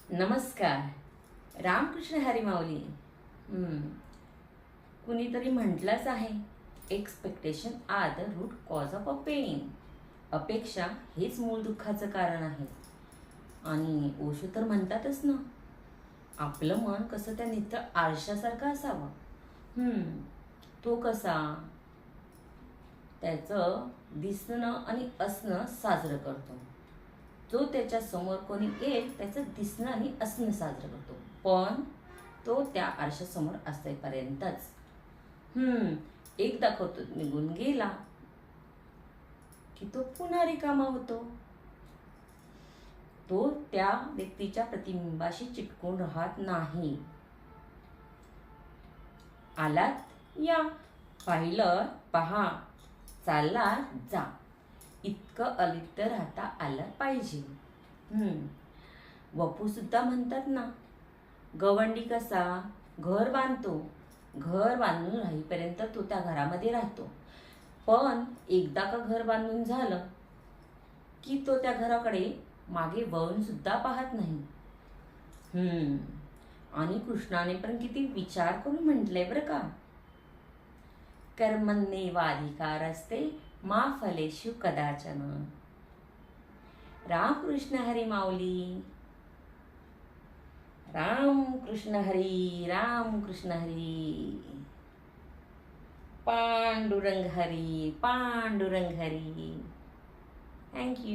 नमस्कार. रामकृष्ण हरी माऊली. कुणीतरी म्हटलंच आहे, expectation are the root cause of a pain. अपेक्षा हेच मूळ दुःखाचं कारण आहे. आणि ओशो तर म्हणतातच ना, आपलं मन कसं त्या नित्य आरशासारखं असावं. तो कसा त्याचं दिसणं आणि असणं साजरं करतो. जो त्याच्या समोर कोणी येईल त्याचं दिसणं आणि असणं साजरं करतो, पण तो त्या आरशासमोर असेपर्यंतच. एक दाखवतो निघून गेला की तो पुन्हा रिकामा होतो. तो त्या व्यक्तीच्या प्रतिबिंबाशी चिटकून राहत नाही. आलात या, पाहिलं पहा, चालला जा, इतकं अलिप्त राहता आलं पाहिजे. वपू सुद्धा म्हणतात ना, गवंडी कसा घर बांधतो, घर बांधून राहीपर्यंत तो त्या घरामध्ये राहतो, पण एकदा का घर बांधून झालं की तो त्या घराकडे मागे वळून सुद्धा पाहत नाही. आणि कृष्णाने पण किती विचार करून म्हटलंय बरं का, कर्मण्येवाधिकारस्ते मा फलेषु कदाचन. रामकृष्ण हरी माऊली. रामकृष्ण हरी, रामकृष्ण हरी. पांडुरंग हरी, पांडुरंग हरी. थँक्यू.